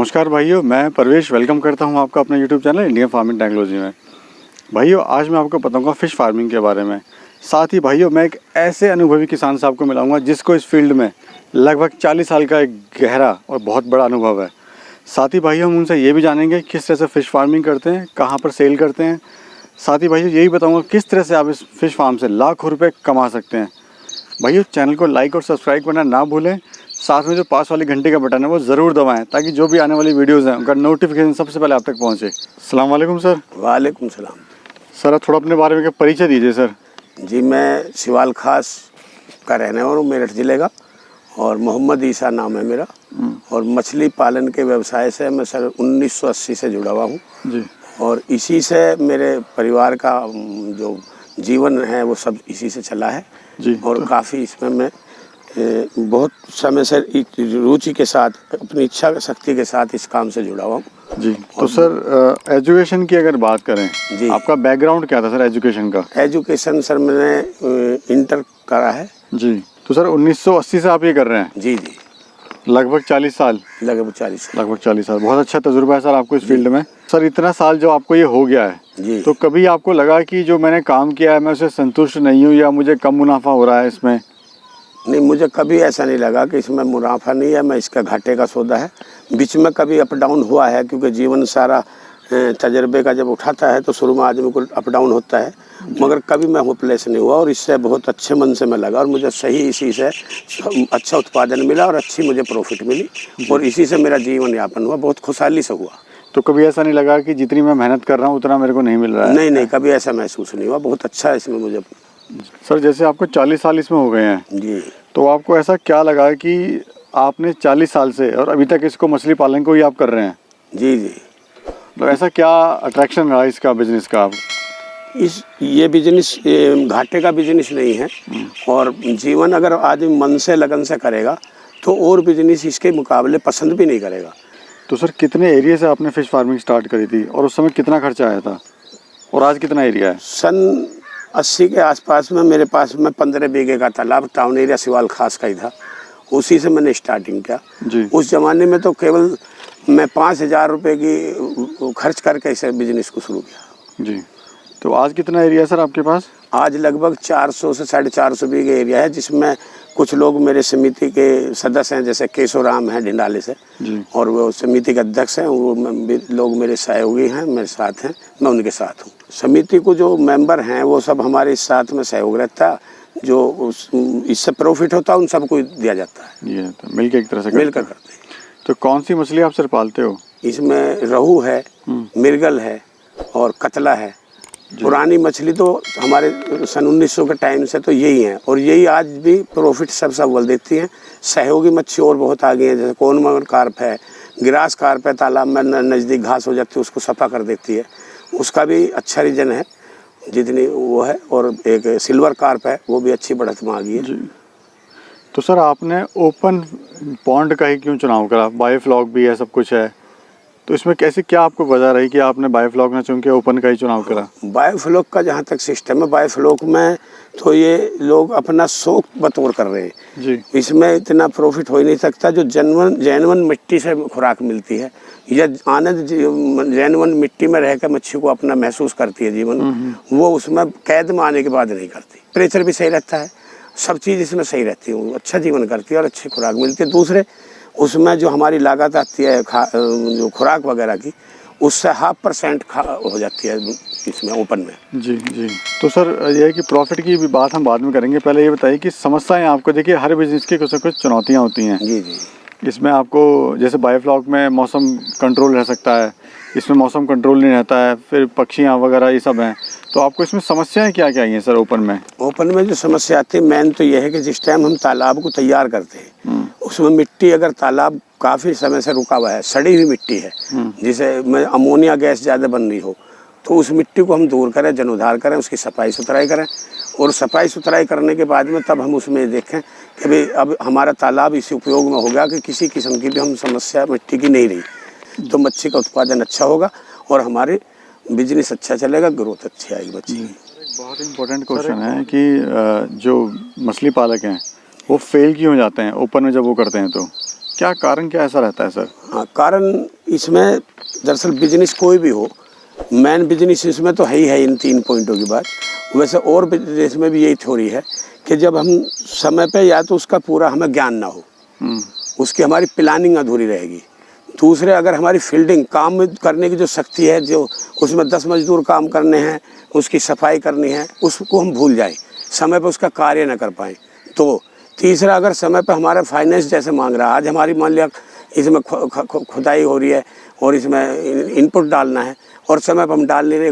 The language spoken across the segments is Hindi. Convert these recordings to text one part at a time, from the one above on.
नमस्कार भाइयों, मैं परवेश वेलकम करता हूं आपका अपने YouTube channel Indian farming technology में। भाइयों, आज मैं आपको बताऊंगा फ़िश फार्मिंग के बारे में। साथ ही भाइयों, मैं एक ऐसे अनुभवी किसान साहब को मिलाऊंगा जिसको इस फील्ड में लगभग 40 साल का एक गहरा और बहुत बड़ा अनुभव है। साथ ही भाइयों, हम उनसे ये भी जानेंगे किस तरह से फ़िश फार्मिंग करते हैं, कहाँ पर सेल करते हैं। साथ ही भाइयों, यही बताऊँगा किस तरह से आप इस फ़िश फार्म से लाखों रुपये कमा सकते हैं। भाइयों, चैनल को लाइक और सब्सक्राइब करना ना भूलें। साथ में जो पास वाली घंटे का बटन है वो ज़रूर दबाएं ताकि जो भी आने वाली वीडियोज़ हैं उनका नोटिफिकेशन सबसे पहले आप तक पहुंचे। अस्सलाम वालेकुम सर। वालेकुम सलाम। सर, आप थोड़ा अपने बारे में परिचय दीजिए सर। जी, मैं सिवाल खास का रहने वाला हूँ, मेरठ ज़िले का, और मोहम्मद ईसा नाम है मेरा। और मछली पालन के व्यवसाय से मैं सर 1980 से जुड़ा हुआ हूँ जी। और इसी से मेरे परिवार का जो जीवन है वो सब इसी से चला है जी। और काफ़ी इसमें मैं बहुत समय से रुचि के साथ, अपनी इच्छा शक्ति के साथ इस काम से जुड़ा हुआ हूँ। जी। तो सर, एजुकेशन की अगर बात करें, जी, आपका बैकग्राउंड क्या था सर एजुकेशन का? एजुकेशन सर मैंने इंटर करा है। जी। तो सर 1980 से आप ये कर रहे हैं? जी जी, लगभग 40 साल। लगभग 40 साल। लगभग 40 साल, बहुत अच्छा तजुर्बा है सर आपको इस फील्ड में। सर, इतना साल जो आपको ये हो गया है, जी, तो कभी आपको लगा कि जो मैंने काम किया है मैं उससे संतुष्ट नहीं हूँ या मुझे कम मुनाफा हो रहा है इसमें? नहीं, मुझे कभी ऐसा नहीं लगा कि इसमें मुनाफा नहीं है, मैं इसका घाटे का सौदा है। बीच में कभी अप डाउन हुआ है, क्योंकि जीवन सारा तजर्बे का जब उठाता है तो शुरू में आदमी को अप डाउन होता है, मगर कभी मैं होपलेस नहीं हुआ और इससे बहुत अच्छे मन से मैं लगा और मुझे सही इसी से अच्छा उत्पादन मिला और अच्छी मुझे प्रॉफिट मिली और इसी से मेरा जीवन यापन हुआ, बहुत खुशहाली से हुआ। तो कभी ऐसा नहीं लगा कि जितनी मैं मेहनत कर रहा हूँ उतना मेरे को नहीं मिल रहा है? नहीं नहीं, कभी ऐसा महसूस नहीं हुआ, बहुत अच्छा है इसमें मुझे। सर, जैसे आपको 40 साल इसमें हो गए हैं, जी, तो आपको ऐसा क्या लगा कि आपने 40 साल से और अभी तक इसको मछली पालन को ही आप कर रहे हैं? जी जी, तो ऐसा क्या अट्रैक्शन रहा इसका बिजनेस का? ये बिजनेस घाटे का बिजनेस नहीं है और जीवन अगर आदमी मन से लगन से करेगा तो और बिजनेस इसके मुकाबले पसंद भी नहीं करेगा। तो सर, कितने एरिया से आपने फिश फार्मिंग स्टार्ट करी थी और उस समय कितना खर्चा आया था और आज कितना एरिया है? सन 80 के आसपास में मेरे पास में 15 बीघे का तालाब, टाउन एरिया सिवाल खास का ही था, उसी से मैंने स्टार्टिंग किया। जी। उस ज़माने में तो केवल मैं 5,000 रुपये की खर्च करके इसे बिजनेस को शुरू किया। जी। तो आज कितना एरिया है सर आपके पास? आज लगभग 400 से 450 बीघे एरिया है, जिसमें कुछ लोग मेरे समिति के सदस्य हैं, जैसे केशोराम हैं ढिंडाले से जी। और वो समिति के अध्यक्ष हैं, वो लोग मेरे सहयोगी हैं, मेरे साथ हैं, मैं उनके साथ हूँ। समिति को जो मेंबर हैं वो सब हमारे साथ में सहयोग रहता है, जो इससे प्रॉफिट होता है उन सबको दिया जाता है। ये तो मिलकर एक तरह से मिलकर करते हैं। तो कौन सी मछली आप सर पालते हो? इसमें रोहू है, मिर्गल है और कतला है। पुरानी मछली तो हमारे सन 1900 के टाइम से तो यही है और यही आज भी प्रॉफिट सब अव्वल देती हैं। सहयोगी मच्छी और बहुत आ गई हैं, जैसे कोनमर कार्प है, गिरास कार्प है, तालाब में नज़दीक घास हो जाती है उसको सफ़ा कर देती है, उसका भी अच्छा रीजन है जितनी वो है। और एक सिल्वर कार्प है, वो भी अच्छी बढ़त में आ गई है। जी। तो सर, आपने ओपन पॉन्ड का ही क्यों चुनाव करा? बायोफ्लॉक भी है, सब कुछ है, तो इसमें कैसे क्या आपको वजह रही कि आपने बायोफ्लॉक ना चुन के ओपन का ही चुनाव करा? बायोफ्लॉक का जहाँ तक सिस्टम है, बायोफ्लॉक में तो ये लोग अपना शौक बतौर कर रहे हैं जी। इसमें इतना प्रॉफिट हो ही नहीं सकता। जो जैनवन मिट्टी से खुराक मिलती है या आनंद जैनवन मिट्टी में रह कर मच्छी को अपना महसूस करती है जीवन, वो उसमें कैद में आने के बाद नहीं करती। टेम्परेचर भी सही रहता है, सब चीज़ इसमें सही रहती है, वो अच्छा जीवन करती है और अच्छी खुराक मिलती है। दूसरे उसमें जो हमारी लागत आती है जो खुराक वगैरह की, उससे 0.5% हो जाती है इसमें ओपन में। जी जी। तो सर, ये है कि प्रॉफिट की भी बात हम बाद में करेंगे, पहले ये बताइए कि समस्याएं आपको, देखिए हर बिजनेस की कुछ ना कुछ चुनौतियां होती हैं। जी जी, इसमें आपको जैसे बायोफ्लॉक में मौसम कंट्रोल रह सकता है, इसमें मौसम कंट्रोल नहीं रहता है, फिर पक्षियाँ वगैरह ये सब हैं, तो आपको इसमें समस्याएं क्या क्या आई हैं सर ओपन में? ओपन में जो समस्या आती है मेन तो यह है कि जिस टाइम हम तालाब को तैयार करते हैं उसमें मिट्टी, अगर तालाब काफ़ी समय से रुका हुआ है, सड़ी हुई मिट्टी है, जिसे में अमोनिया गैस ज़्यादा बन रही हो, तो उस मिट्टी को हम दूर करें, जीर्णोद्धार करें, उसकी सफाई सुथराई करें और सफाई सुथराई करने के बाद में तब हम उसमें देखें कि भाई अब हमारा तालाब इसी उपयोग में हो गया कि किसी किस्म की भी हम समस्या मिट्टी की नहीं रही, तो मच्छी का उत्पादन अच्छा होगा और हमारे बिजनेस अच्छा चलेगा, ग्रोथ अच्छी आएगी मच्छी की। बहुत इम्पोर्टेंट क्वेश्चन है कि जो मछली पालक हैं वो फेल क्यों हो जाते हैं ओपन में जब वो करते हैं? तो क्या कारण क्या ऐसा रहता है सर? हाँ, कारण इसमें दरअसल बिजनेस कोई भी हो, मेन बिजनेस इसमें तो है ही है इन 3 पॉइंटों की बात। वैसे और बिजनेस में भी यही थ्योरी है कि जब हम समय पे या तो उसका पूरा हमें ज्ञान ना हो, उसकी हमारी प्लानिंग अधूरी रहेगी। दूसरे, अगर हमारी फील्डिंग काम करने की जो शक्ति है, जो उसमें 10 मजदूर काम करने हैं, उसकी सफाई करनी है, उसको हम भूल जाएं, समय पे उसका कार्य न कर पाएँ। तो तीसरा, अगर समय पे हमारा फाइनेंस जैसे मांग रहा है, आज हमारी मान लिया इसमें खुदाई हो रही है और इसमें इनपुट डालना है और समय पर हम डाल नहीं रहे,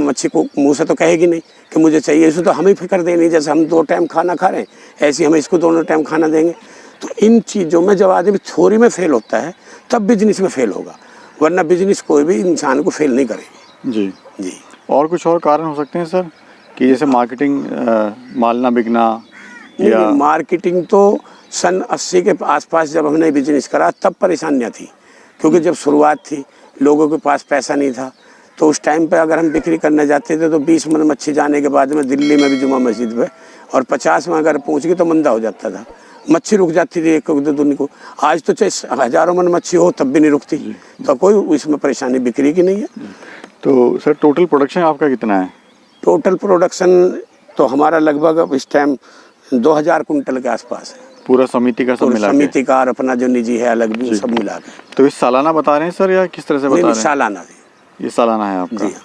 मच्छी को मुँह से तो कहेगी नहीं कि मुझे चाहिए, इसे तो हम ही फिक्र देनी, जैसे हम 2 टाइम खाना खा रहे हैं ऐसे हम इसको दोनों टाइम खाना देंगे। तो इन चीज़ों में जब आदमी थ्योरी में फेल होता है तब बिजनेस में फेल होगा, वरना बिजनेस कोई भी इंसान को फेल नहीं करेगी। जी जी। और कुछ और कारण हो सकते हैं सर, कि जैसे मार्केटिंग, माल ना बिकना या नहीं, मार्केटिंग तो सन 80 के आसपास जब हमने बिजनेस करा तब परेशानियाँ थी, क्योंकि जब शुरुआत थी लोगों के पास पैसा नहीं था। तो उस टाइम पे अगर हम बिक्री करने जाते थे तो 20 मन मच्छी जाने के बाद में दिल्ली में भी जुमा मस्जिद पे, और 50 में अगर पहुँच गई तो मंदा हो जाता था, मच्छी रुक जाती थी एक दो दिन को। आज तो चाहे हज़ारों मन मच्छी हो तब भी नहीं रुकती, तो कोई इसमें परेशानी बिक्री की नहीं है। तो सर टोटल प्रोडक्शन आपका कितना है? टोटल प्रोडक्शन तो हमारा लगभग अब इस टाइम 2000 कुंटल के आसपास है, पूरा समिति का सब मिला के? समिति का और अपना जो निजी है अलग भी, सब मिला के। तो इस सालाना बता रहे हैं सर या किस तरह से बता रहे हैं? सालाना थी। ये सालाना है आपका? जी हाँ।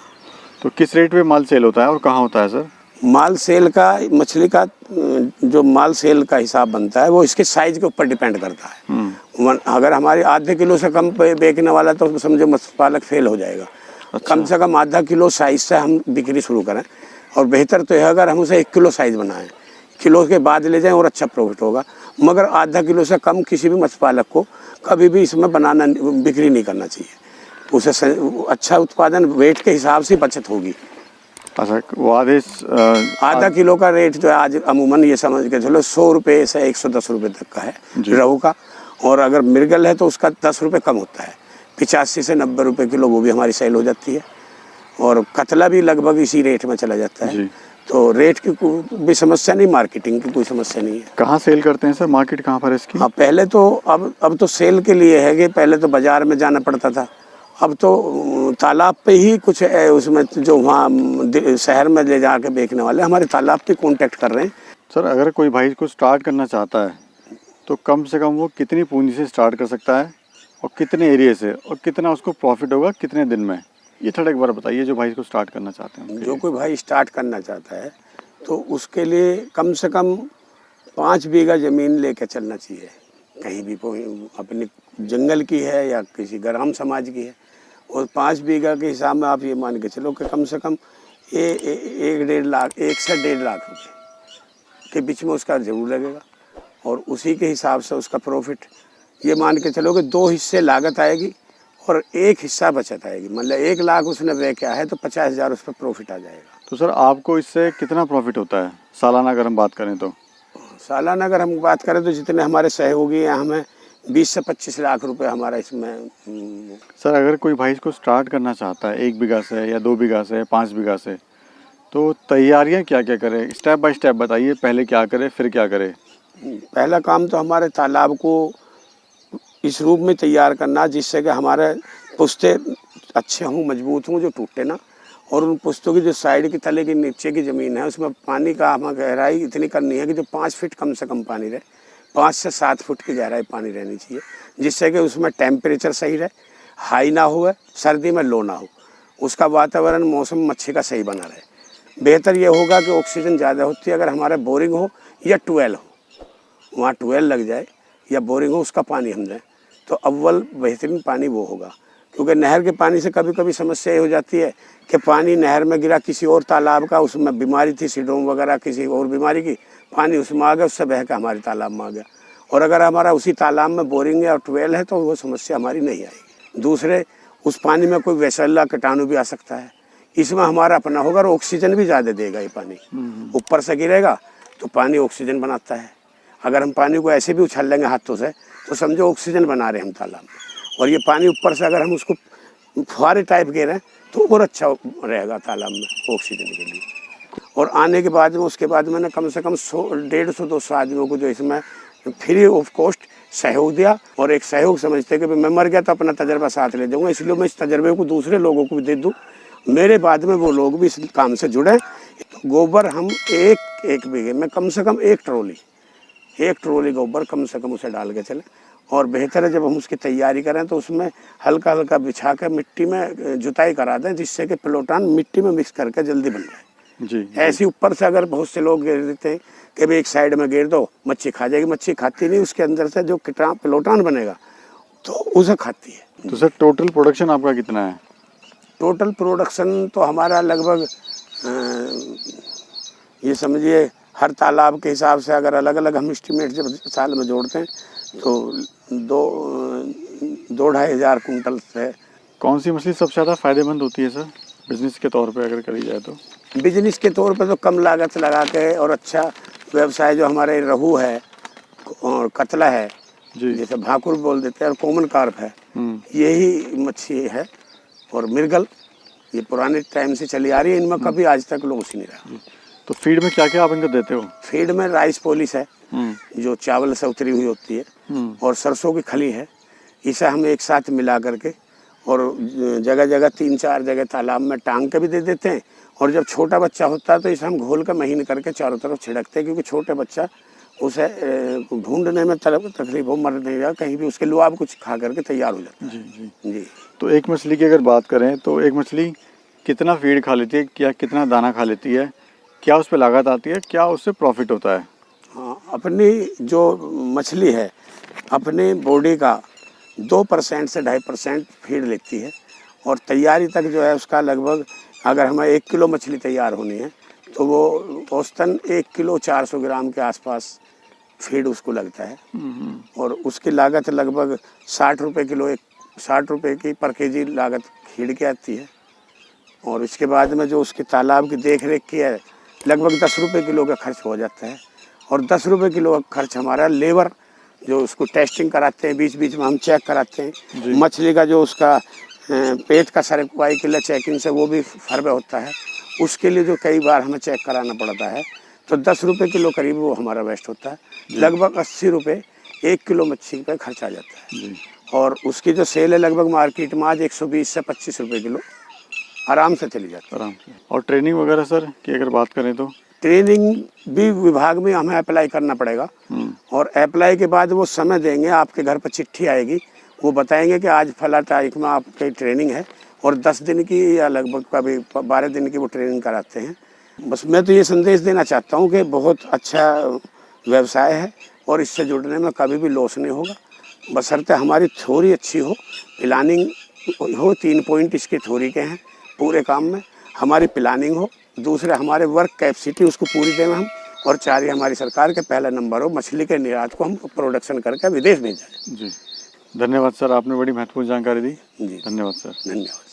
तो किस रेट पे माल सेल होता है और कहाँ होता है सर? माल सेल का, मछली का जो माल सेल का हिसाब बनता है वो इसके साइज के ऊपर डिपेंड करता है। अगर हमारे आधे किलो से कम बेचने वाला तो समझो मत्स्य पालक फेल हो जाएगा। अच्छा। कम से कम आधा किलो साइज से हम बिक्री शुरू करें, और बेहतर तो है अगर हम उसे 1 किलो साइज बनाएं, किलो के बाद ले जाएं और अच्छा प्रॉफिट होगा। मगर आधा किलो से कम किसी भी मत्स्य पालक को कभी भी इसमें बिक्री नहीं करना चाहिए। उसे अच्छा उत्पादन वेट के हिसाब से बचत होगी। अच्छा, वो आधा किलो का रेट जो है आज अमूमन ये समझ के चलो 100 रुपये से 110 रुपये तक का है रोहू का, और अगर मृगल है तो उसका 10 रुपये कम होता है, 85 से 90 रुपये किलो वो भी हमारी सेल हो जाती है, और कतला भी लगभग इसी रेट में चला जाता है। तो रेट की कोई भी समस्या नहीं, मार्केटिंग की कोई समस्या नहीं है। कहाँ सेल करते हैं सर, मार्केट कहाँ पर है इसकी? हाँ, पहले तो अब तो सेल के लिए है कि पहले तो बाज़ार में जाना पड़ता था, अब तो तालाब पे ही कुछ है, उसमें जो वहाँ शहर में ले जाके बेचने वाले हमारे तालाब पे कांटेक्ट कर रहे हैं। सर अगर कोई भाई इसको स्टार्ट करना चाहता है तो कम से कम वो कितनी पूंजी से स्टार्ट कर सकता है और कितने एरिया से, और कितना उसको प्रॉफिट होगा कितने दिन में? ये थोड़ा एक बार बताइए, जो भाई इसको स्टार्ट करना चाहते हैं। जो कोई भाई स्टार्ट करना चाहता है तो उसके लिए कम से कम 5 बीघा ज़मीन लेके चलना चाहिए, कहीं भी अपनी जंगल की है या किसी ग्राम समाज की है, और 5 बीघा के हिसाब में आप ये मान के चलो कि कम से कम 1 से 1.5 लाख रुपए के बीच में उसका जरूर लगेगा, और उसी के हिसाब से उसका प्रॉफिट ये मान के चलो कि 2 हिस्से लागत आएगी और 1 हिस्सा बचत आएगी। मतलब 1 लाख उसने व्यय किया है तो 50,000 उस पर प्रॉफिट आ जाएगा। तो सर आपको इससे कितना प्रॉफिट होता है सालाना अगर हम बात करें तो? सालाना अगर हम बात करें तो जितने हमारे सहयोगी हैं, हमें 20 से 25 लाख रुपए हमारा इसमें। सर अगर कोई भाई इसको स्टार्ट करना चाहता है 1 बीघा से या 2 बीघा से 5 बीघा से, तो तैयारियां क्या क्या करें? स्टेप बाय स्टेप बताइए, पहले क्या करे फिर क्या करे? पहला काम तो हमारे तालाब को इस रूप में तैयार करना जिससे कि हमारे पुश्ते अच्छे हों, मजबूत हों, जो टूटे ना, और उन पुश्तों की जो साइड की तले की नीचे की ज़मीन है उसमें पानी का हमें गहराई इतनी करनी है कि जो 5 फीट कम से कम पानी रहे, 5 से 7 फुट की गहराई पानी रहनी चाहिए, जिससे कि उसमें टेम्परेचर सही रहे, हाई ना हो, सर्दी में लो ना हो, उसका वातावरण मौसम मच्छी का सही बना रहे। बेहतर ये होगा कि ऑक्सीजन ज़्यादा होती है अगर हमारा बोरिंग हो या ट्यूबवेल हो, वहाँ ट्यूबवेल लग जाए या बोरिंग हो, उसका पानी हम दें तो अव्वल बेहतरीन पानी वो होगा। क्योंकि नहर के पानी से कभी कभी समस्या ये हो जाती है कि पानी नहर में गिरा किसी और तालाब का, उसमें बीमारी थी सिडोम वगैरह किसी और बीमारी की, पानी उसमें आ गया, उससे बह के हमारे तालाब में आ गया, और अगर हमारा उसी तालाब में बोरिंग या ट्यूबवेल है तो वो समस्या हमारी नहीं आएगी। दूसरे, उस पानी में कोई वैसल्ला कीटाणु भी आ सकता है, इसमें हमारा अपना होगा और ऑक्सीजन भी ज़्यादा देगा। ये पानी ऊपर से गिरेगा तो पानी ऑक्सीजन बनाता है, अगर हम पानी को ऐसे भी उछाल लेंगे हाथों से तो समझो ऑक्सीजन बना रहे हैं हम तालाब में, और ये पानी ऊपर से अगर हम उसको फुहारे टाइप गिरे तो और अच्छा रहेगा तालाब में ऑक्सीजन के लिए। और आने के बाद में उसके बाद मैंने कम से कम 150-200 आदमियों को जो इसमें फ्री ऑफ कॉस्ट सहयोग दिया और एक सहयोग समझते कि मैं मर गया तो अपना तजर्बा साथ ले जाऊंगा, इसलिए मैं इस तजर्बे को दूसरे लोगों को भी दे दूं, मेरे बाद में वो लोग भी इस काम से जुड़े। तो गोबर हम एक बीघे में कम से कम एक ट्रॉली गोबर कम से कम उसे डाल के चले। और बेहतर है जब हम उसकी तैयारी करें तो उसमें हल्का हल्का बिछा कर मिट्टी में जुताई करा दें, जिससे कि प्लोटान मिट्टी में मिक्स करके जल्दी बन जाए। जी। ऐसी ऊपर से अगर बहुत से लोग गिर देते हैं कि भाई एक साइड में गिर दो मच्छी खा जाएगी, मच्छी खाती नहीं, उसके अंदर से जो प्लोटान बनेगा तो उसे खाती है। तो सर टोटल प्रोडक्शन आपका कितना है? टोटल प्रोडक्शन तो हमारा लगभग ये समझिए हर तालाब के हिसाब से अगर अलग अलग हम एस्टिमेट जब साल में जोड़ते हैं तो 2-2,500 कुंटल से। कौन सी मछली सबसे ज़्यादा फायदेमंद होती है सर बिजनेस के तौर पे अगर करी जाए तो? बिजनेस के तौर पर तो कम लागत लगा के और अच्छा व्यवसाय जो हमारे रहू है और कतला है, जी। जैसे भाकुर बोल देते हैं, और कॉमन कार्प है, यही मच्छी है। और मिर्गल ये पुराने टाइम से चली आ रही है, इनमें कभी आज तक लॉस नहीं रहा। तो फीड में क्या क्या आप इनको देते हो? फीड में राइस पॉलिश है जो चावल से उतरी हुई होती है, और सरसों की खली है, इसे हम एक साथ मिला करके और जगह जगह 3-4 जगह तालाब में टांग के भी दे देते हैं। और जब छोटा बच्चा होता है तो इसे हम घोल कर महीन करके चारों तरफ छिड़कते हैं, क्योंकि छोटे बच्चा उसे ढूंढने में तकलीफ हो, मर नहीं जाए, कहीं भी उसके लुआब कुछ खा करके तैयार हो जाता है। जी जी जी। तो एक मछली की अगर बात करें तो एक मछली कितना फीड खा लेती है, क्या कितना दाना खा लेती है, क्या उस पर लागत आती है, क्या उससे प्रॉफिट होता है? हाँ, अपनी जो मछली है अपने बॉडी का 2% से 2.5% फीड लेती है, और तैयारी तक जो है उसका लगभग अगर हमें 1 किलो मछली तैयार होनी है तो वो औसतन 1 किलो 400 ग्राम के आसपास फीड उसको लगता है। और उसकी लागत लगभग 60 रुपये किलो, 60 रुपये की पर केजी लागत फीड की आती है। और इसके बाद में जो उसके तालाब की देख रेख की है लगभग 10 रुपये किलो का खर्च हो जाता है। और 10 रुपये किलो का खर्च हमारा लेबर जो उसको टेस्टिंग कराते हैं, बीच बीच में हम चेक कराते हैं, मछली का जो उसका पेट का सरक्वाई किला चेकिंग से वो भी फर्क होता है, उसके लिए जो कई बार हमें चेक कराना पड़ता है, तो 10 रुपये किलो करीब वो हमारा वेस्ट होता है। लगभग 80 रुपये 1 किलो मच्छी पे खर्च आ जाता है। और उसकी जो सेल है लगभग मार्केट में आज 120 से 25 रुपये किलो आराम से चली जाती है। आराम से। और ट्रेनिंग वगैरह सर की अगर बात करें तो? ट्रेनिंग भी विभाग में हमें अप्लाई करना पड़ेगा, और अप्लाई के बाद वो समय देंगे, आपके घर पर चिट्ठी आएगी, वो बताएंगे कि आज फला तारीख में आपकी ट्रेनिंग है, और 10 दिन की या लगभग कभी 12 दिन की वो ट्रेनिंग कराते हैं। बस मैं तो ये संदेश देना चाहता हूँ कि बहुत अच्छा व्यवसाय है और इससे जुड़ने में कभी भी लॉस नहीं होगा, बशर्ते हमारी थ्योरी अच्छी हो, प्लानिंग हो। 3 पॉइंट इसके थ्योरी के हैं पूरे काम में, हमारी प्लानिंग हो, दूसरे हमारे वर्क कैपेसिटी उसको पूरी दें हम, और 4 हमारी सरकार के पहला नंबर हो, मछली के निर्यात को हम प्रोडक्शन करके विदेश भेजें। जी धन्यवाद सर, आपने बड़ी महत्वपूर्ण जानकारी दी। जी धन्यवाद सर। धन्यवाद।